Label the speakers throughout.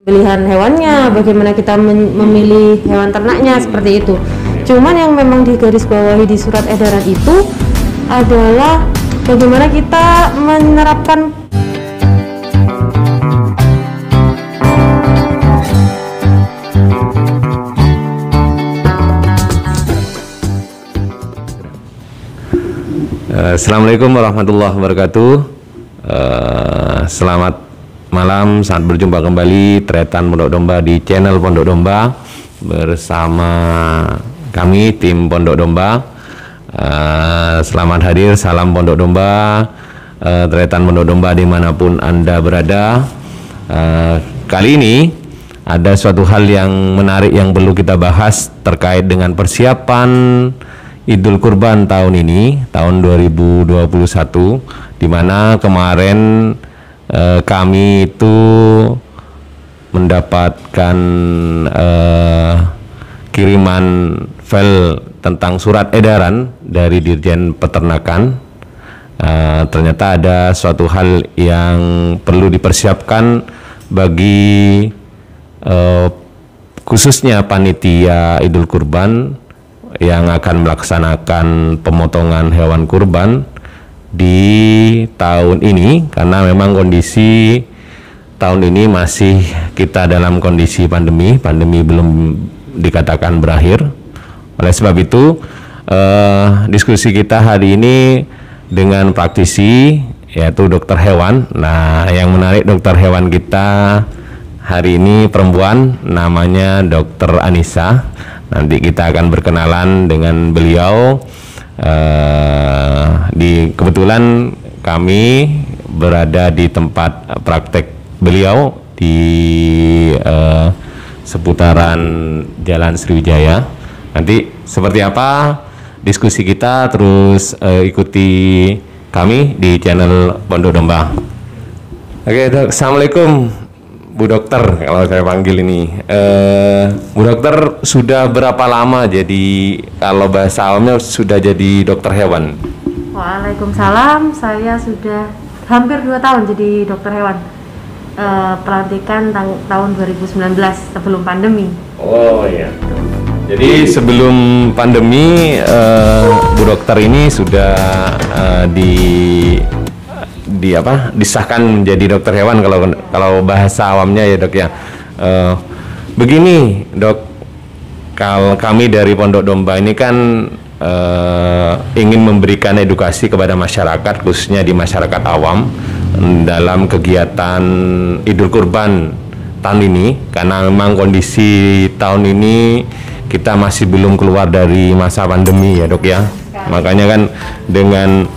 Speaker 1: pilihan hewannya, bagaimana kita memilih hewan ternaknya, seperti itu. Cuman yang memang digarisbawahi di surat edaran itu adalah bagaimana kita menerapkan
Speaker 2: Assalamualaikum warahmatullahi wabarakatuh. Selamat malam, saat berjumpa kembali Tretan Pondok Domba di channel Pondok Domba bersama kami tim Pondok Domba. Selamat hadir, salam Pondok Domba, Tretan Pondok Domba dimanapun Anda berada. Kali ini ada suatu hal yang menarik yang perlu kita bahas terkait dengan persiapan Idul Kurban tahun ini, tahun 2021, di mana kemarin kami itu mendapatkan kiriman file tentang surat edaran dari Dirjen Peternakan. Ternyata ada suatu hal yang perlu dipersiapkan bagi khususnya panitia Idul Kurban yang akan melaksanakan pemotongan hewan kurban di tahun ini, karena memang kondisi tahun ini masih kita dalam kondisi pandemi belum dikatakan berakhir. Oleh sebab itu diskusi kita hari ini dengan praktisi, yaitu dokter hewan. Nah, yang menarik, dokter hewan kita hari ini perempuan, namanya Dokter Anissa. Nanti kita akan berkenalan dengan beliau. Kebetulan kami berada di tempat praktek beliau di seputaran Jalan Sriwijaya. Nanti seperti apa diskusi kita, terus ikuti kami di channel Pondok Domba. Oke, Assalamualaikum Bu Dokter, kalau saya panggil ini. Bu Dokter sudah berapa lama jadi, kalau bahasa awamnya, sudah jadi dokter hewan?
Speaker 1: Waalaikumsalam, saya sudah hampir 2 tahun jadi dokter hewan. Pelantikan tahun 2019 sebelum pandemi. Oh iya.
Speaker 2: Jadi sebelum pandemi Bu Dokter ini sudah disahkan menjadi dokter hewan kalau bahasa awamnya ya Dok ya. Begini Dok, kalau kami dari Pondok Domba ini kan ingin memberikan edukasi kepada masyarakat, khususnya di masyarakat awam dalam kegiatan Idul Kurban tahun ini, karena memang kondisi tahun ini kita masih belum keluar dari masa pandemi ya Dok ya. Makanya kan dengan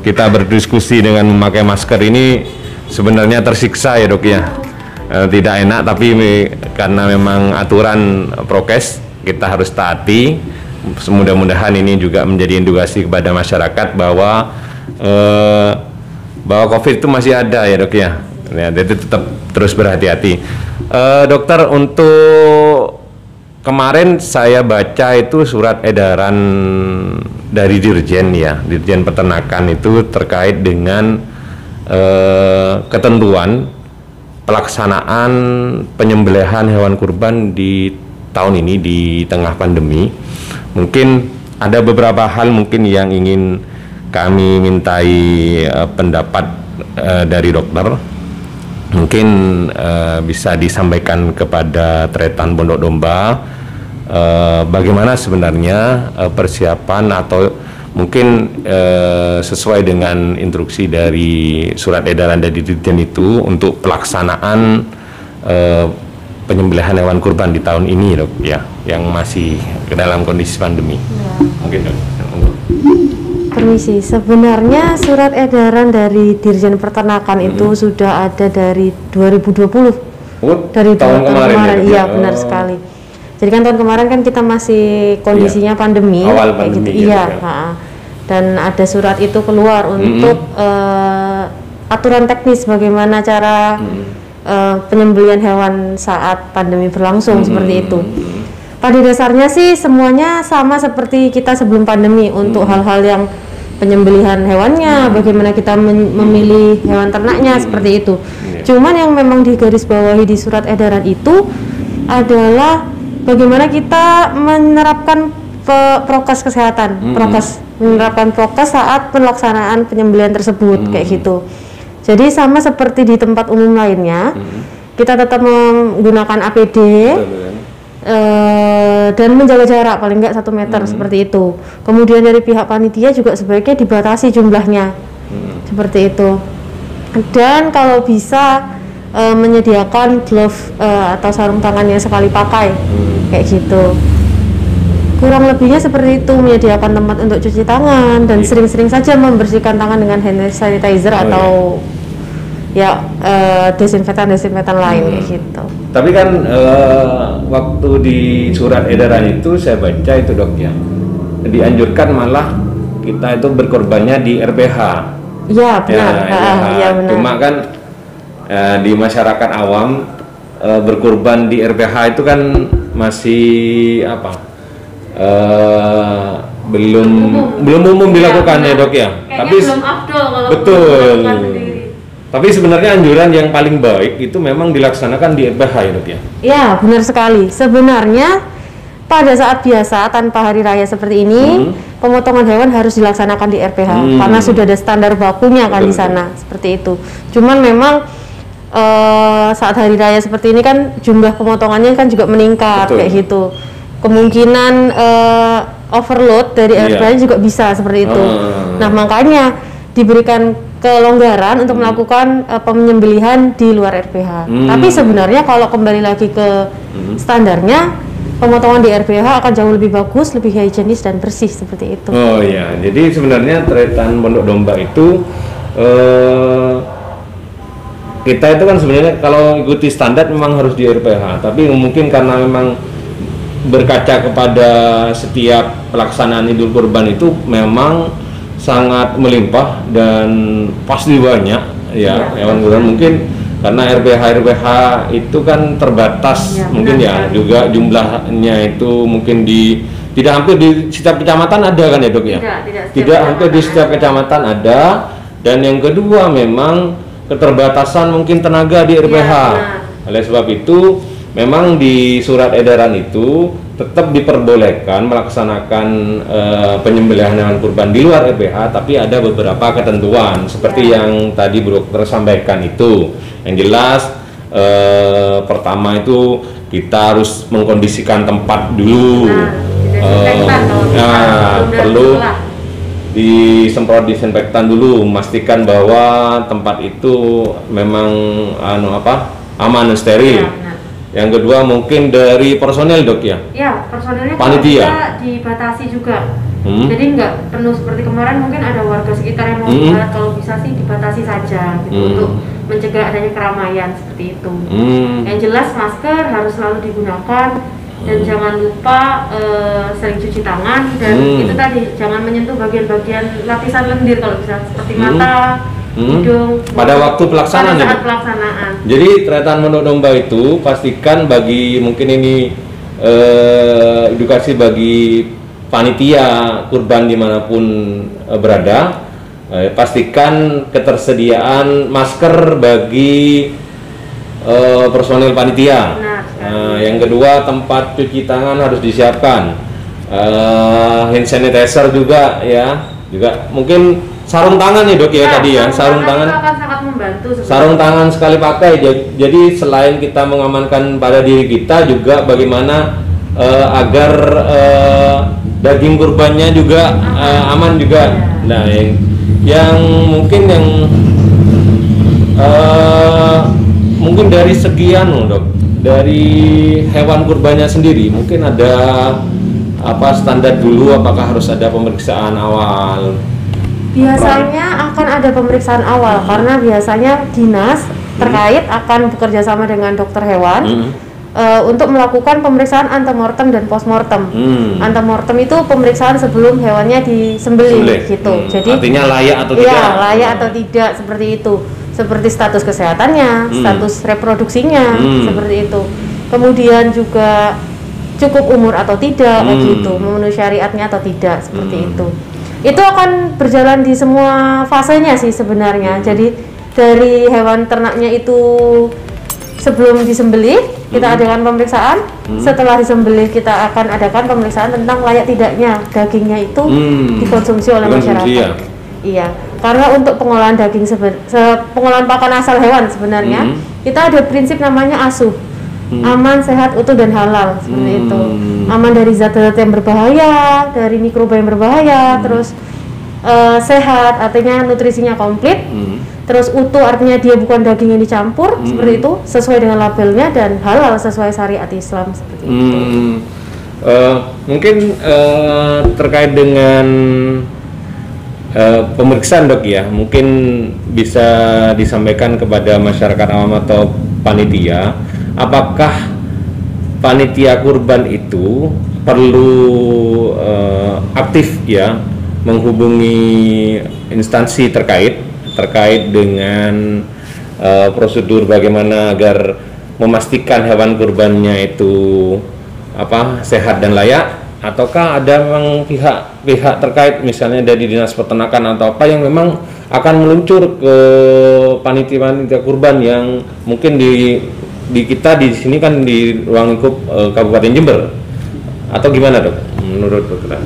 Speaker 2: kita berdiskusi dengan memakai masker ini sebenarnya tersiksa ya Dok ya. Tidak enak, tapi karena memang aturan prokes kita harus taati. Mudah-mudahan ini juga menjadi edukasi kepada masyarakat bahwa COVID itu masih ada ya Dok ya. Jadi tetap terus berhati-hati. Dokter, untuk kemarin saya baca itu surat edaran dari Dirjen ya, Dirjen Peternakan itu terkait dengan ketentuan pelaksanaan penyembelihan hewan kurban di tahun ini di tengah pandemi. Mungkin ada beberapa hal mungkin yang ingin kami mintai pendapat dari dokter. Mungkin bisa disampaikan kepada Tretan Pondok Domba bagaimana sebenarnya persiapan, atau mungkin sesuai dengan instruksi dari surat edaran dari Dirjen itu untuk pelaksanaan penyembelihan hewan kurban di tahun ini Dok ya, yang masih ke dalam kondisi pandemi ya. Mungkin Dok.
Speaker 1: Permisi, sebenarnya surat edaran dari Dirjen Peternakan itu sudah ada dari 2020. Dari tahun kemarin. Iya, benar sekali. Jadi kan tahun kemarin kan kita masih kondisinya pandemi,
Speaker 2: awal pandemi
Speaker 1: gitu. Iya, dan ada surat itu keluar untuk aturan teknis bagaimana cara penyembelihan hewan saat pandemi berlangsung, seperti itu. Pada dasarnya sih semuanya sama seperti kita sebelum pandemi untuk hal-hal yang penyembelihan hewannya, bagaimana kita memilih hewan ternaknya, seperti itu. Cuman yang memang digarisbawahi di surat edaran itu adalah bagaimana kita menerapkan prokes kesehatan, menerapkan prokes saat pelaksanaan penyembelihan tersebut, kayak gitu. Jadi sama seperti di tempat umum lainnya, kita tetap menggunakan APD dan menjaga jarak paling nggak 1 meter seperti itu. Kemudian dari pihak panitia juga sebaiknya dibatasi jumlahnya, seperti itu. Dan kalau bisa menyediakan glove atau sarung tangan yang sekali pakai, kayak gitu. Kurang lebihnya seperti itu, menyediakan tempat untuk cuci tangan dan sering-sering saja membersihkan tangan dengan hand sanitizer atau desinfektan lain, kayak gitu.
Speaker 2: Tapi kan waktu di surat edaran itu saya baca itu dok ya, dianjurkan malah kita itu berkorbannya di RPH.
Speaker 1: Ya benar. Ya, benar.
Speaker 2: Cuma kan di masyarakat awam berkorban di RPH itu kan masih belum umum dilakukan ya dok ya. Tapi
Speaker 1: belum afdol kalau
Speaker 2: betul. Tapi sebenarnya anjuran yang paling baik itu memang dilaksanakan di RPH ya dok ya.
Speaker 1: Ya benar sekali. Sebenarnya pada saat biasa tanpa hari raya seperti ini, pemotongan hewan harus dilaksanakan di RPH karena sudah ada standar bakunya kan di sana, seperti itu. Cuman memang saat hari raya seperti ini kan jumlah pemotongannya kan juga meningkat, kayak gitu. Kemungkinan overload dari RPH juga bisa seperti itu. Nah makanya diberikan kelonggaran untuk melakukan penyembelihan di luar RPH. Tapi sebenarnya kalau kembali lagi ke standarnya, pemotongan di RPH akan jauh lebih bagus, lebih higienis dan bersih seperti itu.
Speaker 2: Oh iya, jadi sebenarnya tretan pondok domba itu kita itu kan sebenarnya kalau ikuti standar memang harus di RPH, tapi mungkin karena memang berkaca kepada setiap pelaksanaan Idul Kurban itu memang sangat melimpah dan pasti banyak ya hewan kurban, mungkin karena RPH itu kan terbatas mungkin juga jumlahnya itu mungkin tidak hampir di setiap kecamatan ada kan ya dok ya? Tidak hampir di setiap kecamatan ada. Dan yang kedua memang keterbatasan mungkin tenaga di RPH. Oleh sebab itu memang di surat edaran itu tetap diperbolehkan melaksanakan penyembelihan hewan kurban di luar RPH, tapi ada beberapa ketentuan seperti yang tadi Bu Dokter sampaikan itu. Yang jelas pertama itu kita harus mengkondisikan tempat dulu. Perlu disemprot disinfektan dulu, memastikan bahwa tempat itu memang aman dan steril. Yang kedua mungkin dari personel dok ya? Ya, personelnya bisa dibatasi juga. Jadi nggak penuh seperti kemarin, mungkin ada warga sekitar yang mau buat, kalau bisa sih dibatasi saja gitu, untuk mencegah adanya keramaian seperti itu. Yang jelas masker harus selalu digunakan dan jangan lupa sering cuci tangan, dan itu tadi jangan menyentuh bagian-bagian lapisan lendir kalau bisa, seperti mata, hidung pada waktu pelaksanaan.
Speaker 1: Pada saat pelaksanaan.
Speaker 2: Jadi tretan pondok domba itu pastikan bagi mungkin ini edukasi bagi panitia kurban dimanapun berada, pastikan ketersediaan masker bagi personel panitia. Yang kedua tempat cuci tangan harus disiapkan, hand sanitizer juga ya, juga mungkin sarung tangan ya dok ya, tadi ya sarung tangan akan sangat membantu. Sarung tangan sekali pakai, jadi selain kita mengamankan pada diri kita juga bagaimana agar daging kurbannya juga aman juga. Nah yang mungkin dari sekian dok, dari hewan kurbannya sendiri mungkin ada standar dulu, apakah harus ada pemeriksaan awal?
Speaker 1: Biasanya akan ada pemeriksaan awal karena biasanya dinas terkait akan bekerja sama dengan dokter hewan untuk melakukan pemeriksaan antemortem dan postmortem. Antemortem itu pemeriksaan sebelum hewannya disembelih gitu. Jadi artinya layak atau tidak? Iya, layak atau tidak, seperti itu. Seperti status kesehatannya, status reproduksinya, seperti itu. Kemudian juga cukup umur atau tidak, gitu, memenuhi syariatnya atau tidak, seperti itu. Itu akan berjalan di semua fasenya sih sebenarnya. Jadi dari hewan ternaknya itu sebelum disembelih kita adakan pemeriksaan, setelah disembelih kita akan adakan pemeriksaan tentang layak tidaknya dagingnya itu dikonsumsi oleh masyarakat. Ya? Iya, karena untuk pengolahan daging pengolahan pakan asal hewan sebenarnya kita ada prinsip namanya ASUH, aman, sehat, utuh dan halal seperti itu. Aman dari zat-zat yang berbahaya, dari mikroba yang berbahaya, terus sehat artinya nutrisinya komplit. Terus utuh artinya dia bukan daging yang dicampur seperti itu, sesuai dengan labelnya, dan halal sesuai syariat Islam seperti itu.
Speaker 2: Mungkin terkait dengan pemeriksaan dok ya, mungkin bisa disampaikan kepada masyarakat awam atau panitia, apakah panitia kurban itu perlu aktif ya menghubungi instansi terkait dengan prosedur bagaimana agar memastikan hewan kurbannya itu sehat dan layak, ataukah ada memang pihak terkait misalnya dari dinas peternakan atau apa yang memang akan meluncur ke panitia kurban yang mungkin di kita di sini kan di ruang lingkup Kabupaten Jember, atau gimana dok? Menurut dokter?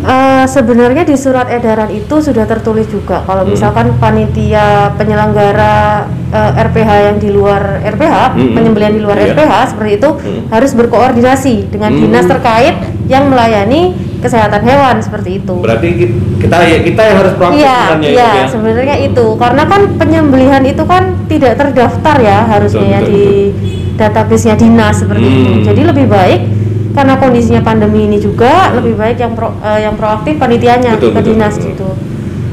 Speaker 1: Sebenarnya di surat edaran itu sudah tertulis juga kalau misalkan panitia penyelenggara RPH yang di luar RPH, penyembelihan di luar RPH seperti itu harus berkoordinasi dengan dinas terkait yang melayani kesehatan hewan seperti itu.
Speaker 2: Berarti kita yang harus proaktif sebenarnya.
Speaker 1: Iya, sebenarnya itu karena kan penyembelihan itu kan tidak terdaftar ya harusnya betul. Di database-nya dinas seperti itu. Jadi lebih baik karena kondisinya pandemi ini juga lebih baik yang proaktif panitianya ke dinas gitu.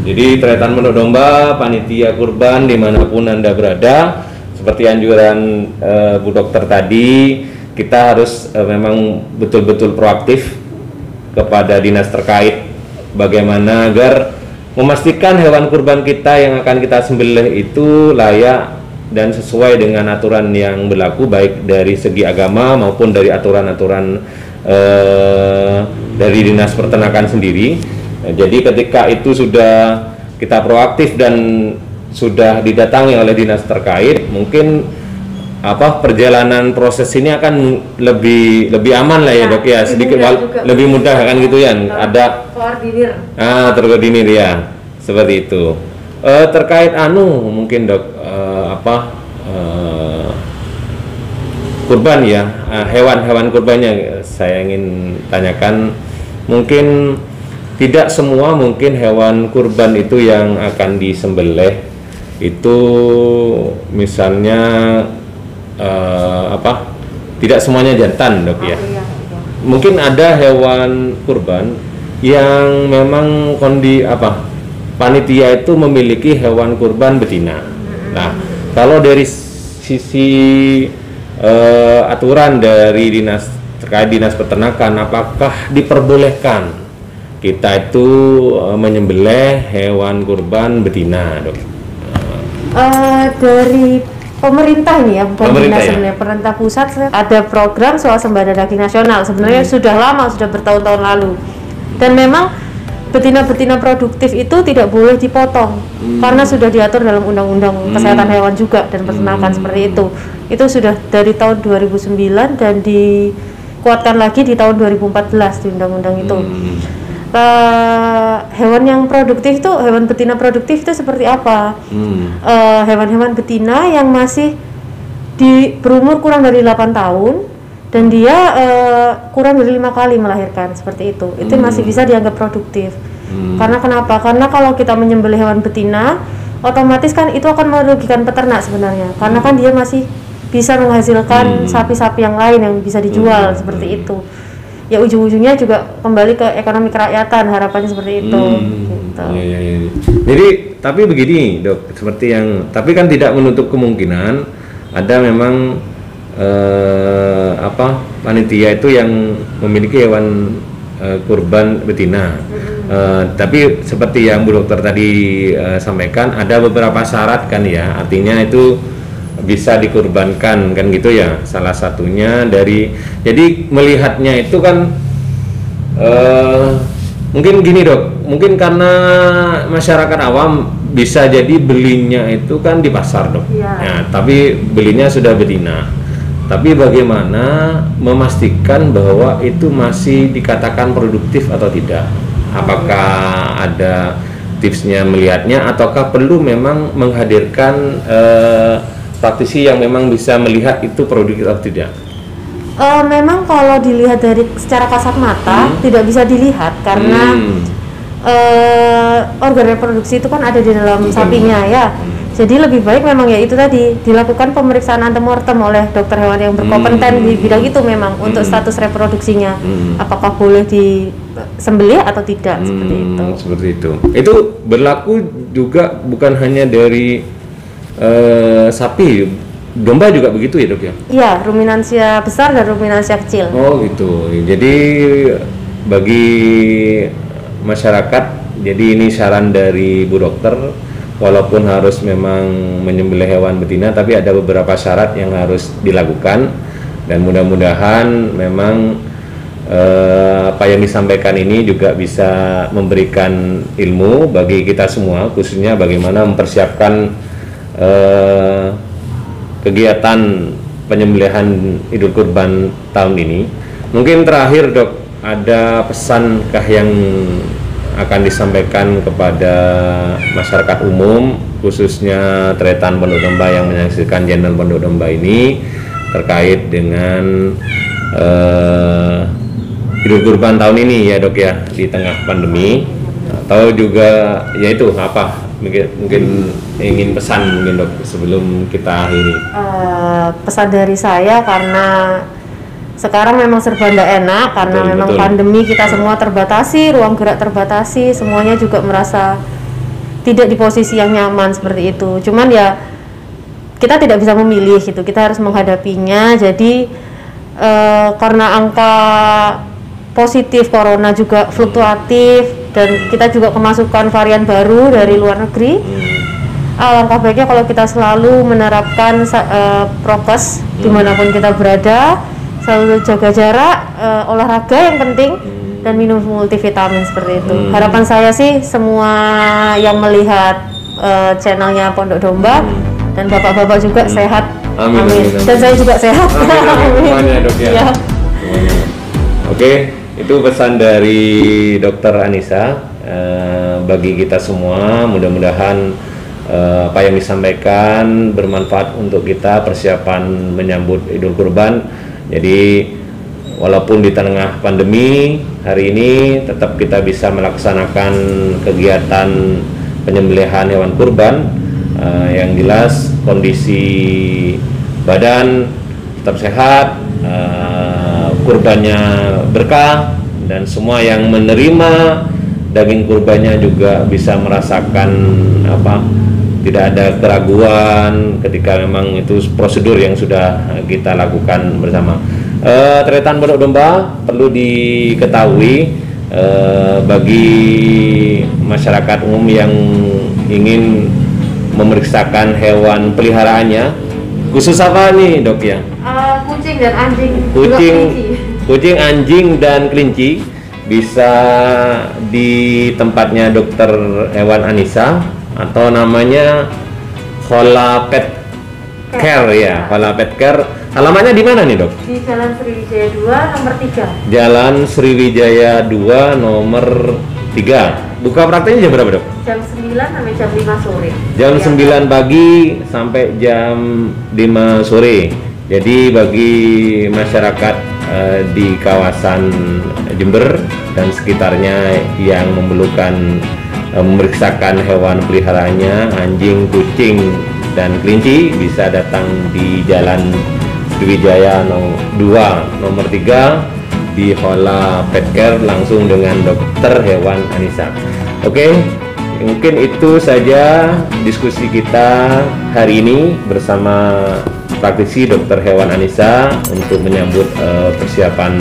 Speaker 2: Jadi terkaitan menu domba, panitia kurban dimanapun Anda berada, seperti anjuran Bu Dokter tadi, kita harus memang betul-betul proaktif kepada dinas terkait bagaimana agar memastikan hewan kurban kita yang akan kita sembelih itu layak dan sesuai dengan aturan yang berlaku baik dari segi agama maupun dari aturan-aturan dari dinas peternakan sendiri. Jadi ketika itu sudah kita proaktif dan sudah didatangi oleh dinas terkait, mungkin perjalanan proses ini akan lebih aman lah ya dok ya, sedikit lebih mudah kan gitu ya, ada
Speaker 1: koordinir.
Speaker 2: Terkoordinir ya, seperti itu. Terkait mungkin dok kurban ya, hewan kurbannya saya ingin tanyakan, mungkin tidak semua mungkin hewan kurban itu yang akan disembelih itu misalnya tidak semuanya jantan dok ya. Mungkin ada hewan kurban yang memang panitia itu memiliki hewan kurban betina. Nah, kalau dari sisi aturan dari dinas peternakan, apakah diperbolehkan kita itu menyembelih hewan kurban betina, dok?
Speaker 1: Dari pemerintah nih ya, bukan dinas sebenarnya.
Speaker 2: Ya?
Speaker 1: Pemerintah pusat ada program swasembada daging nasional. Sebenarnya sudah lama, sudah bertahun-tahun lalu. Dan memang betina-betina produktif itu tidak boleh dipotong karena sudah diatur dalam undang-undang kesehatan hewan juga dan peternakan seperti itu. Itu sudah dari tahun 2009 dan dikuatkan lagi di tahun 2014 di undang-undang itu. Hewan yang produktif itu, hewan betina produktif itu seperti apa? Hewan-hewan betina yang masih berumur kurang dari 8 tahun dan dia kurang dari 5 kali melahirkan seperti itu masih bisa dianggap produktif. Karena kenapa? Karena kalau kita menyembelih hewan betina, otomatis kan itu akan merugikan peternak sebenarnya, karena kan dia masih bisa menghasilkan sapi-sapi yang lain yang bisa dijual seperti itu. Ya ujung-ujungnya juga kembali ke ekonomi kerakyatan, harapannya seperti itu. Gitu.
Speaker 2: Ya. Jadi tapi begini dok, tapi kan tidak menutup kemungkinan ada memang panitia itu yang memiliki hewan kurban betina. Tapi seperti yang Bu Dokter tadi sampaikan, ada beberapa syarat kan ya, artinya itu bisa dikurbankan kan gitu ya. Salah satunya jadi melihatnya itu kan mungkin gini dok, mungkin karena masyarakat awam bisa jadi belinya itu kan di pasar, Dok.
Speaker 1: Iya.
Speaker 2: Ya, tapi belinya sudah betina. Tapi bagaimana memastikan bahwa itu masih dikatakan produktif atau tidak? Apakah ada tipsnya melihatnya, ataukah perlu memang menghadirkan praktisi yang memang bisa melihat itu produktif atau tidak?
Speaker 1: Memang kalau dilihat dari secara kasat mata tidak bisa dilihat karena organ reproduksi itu kan ada di dalam sapinya ya. Jadi lebih baik memang ya itu tadi dilakukan pemeriksaan antemortem oleh dokter hewan yang berkompeten di bidang itu memang untuk status reproduksinya. Apakah boleh disembelih atau tidak seperti itu.
Speaker 2: Seperti itu. Itu berlaku juga bukan hanya dari sapi, domba juga begitu ya, Dok ya?
Speaker 1: Iya, ruminansia besar dan ruminansia kecil.
Speaker 2: Oh gitu. Jadi bagi masyarakat, jadi ini saran dari Bu Dokter, walaupun harus memang menyembelih hewan betina, tapi ada beberapa syarat yang harus dilakukan, dan mudah-mudahan memang apa yang disampaikan ini juga bisa memberikan ilmu bagi kita semua, khususnya bagaimana mempersiapkan kegiatan penyembelihan Idul Kurban tahun ini. Mungkin terakhir, Dok, ada pesankah yang akan disampaikan kepada masyarakat umum, khususnya Tretan Pondok Domba yang menyaksikan channel Pondok Domba ini, terkait dengan Idul Kurban tahun ini ya, Dok ya, di tengah pandemi, atau juga yaitu apa mungkin ingin pesan mungkin, Dok, sebelum kita akhiri?
Speaker 1: Pesan dari saya, karena sekarang memang serba tidak enak karena memang pandemi, kita semua terbatasi, ruang gerak terbatasi, semuanya juga merasa tidak di posisi yang nyaman seperti itu. Cuman ya kita tidak bisa memilih gitu, kita harus menghadapinya. Jadi karena angka positif corona juga fluktuatif dan kita juga kemasukan varian baru dari luar negeri, alangkah baiknya kalau kita selalu menerapkan prokes dimanapun kita berada, selalu jaga jarak, olahraga yang penting, dan minum multivitamin seperti itu. Harapan saya sih semua yang melihat channelnya Pondok Domba dan bapak-bapak juga sehat. Amin. Dan saya juga sehat.
Speaker 2: Amin. Ya, Dok ya.
Speaker 1: Ya.
Speaker 2: Oke, itu pesan dari Dokter Anissa bagi kita semua. Mudah-mudahan apa yang disampaikan bermanfaat untuk kita persiapan menyambut Idul Kurban. Jadi walaupun di tengah pandemi hari ini tetap kita bisa melaksanakan kegiatan penyembelihan hewan kurban. Yang jelas kondisi badan tetap sehat, kurbannya berkah, dan semua yang menerima daging kurbannya juga bisa merasakan tidak ada keraguan ketika memang itu prosedur yang sudah kita lakukan bersama. Tretan Pondok Domba perlu diketahui bagi masyarakat umum yang ingin memeriksakan hewan peliharaannya, khusus apa nih, Dok ya?
Speaker 1: Kucing dan anjing.
Speaker 2: Kucing, anjing dan kelinci bisa di tempatnya Dokter Hewan Anissa, atau namanya Hola Pet Care ya, Hola Pet Care. Alamatnya di mana nih, Dok?
Speaker 1: Di Jalan Sriwijaya 2 nomor 3.
Speaker 2: Jalan Sriwijaya 2 nomor 3. Buka prakteknya jam berapa, Dok?
Speaker 1: Jam 9 sampai jam 5 sore.
Speaker 2: Jam 9 pagi sampai jam 5 sore. Jadi bagi masyarakat di kawasan Jember dan sekitarnya yang memerlukan memeriksakan hewan peliharaannya, anjing, kucing, dan kelinci, bisa datang di Jalan Sriwijaya 2 nomor 3 di Hola Pet Care langsung dengan Dokter Hewan Anissa. Oke, mungkin itu saja diskusi kita hari ini bersama praktisi Dokter Hewan Anissa untuk menyambut persiapan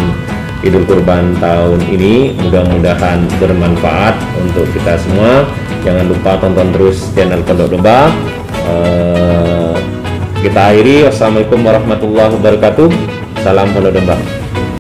Speaker 2: Idul Kurban tahun ini. Mudah-mudahan bermanfaat untuk kita semua. Jangan lupa tonton terus channel Pondok Domba. Kita akhiri. Wassalamualaikum warahmatullahi wabarakatuh. Salam Pondok Domba.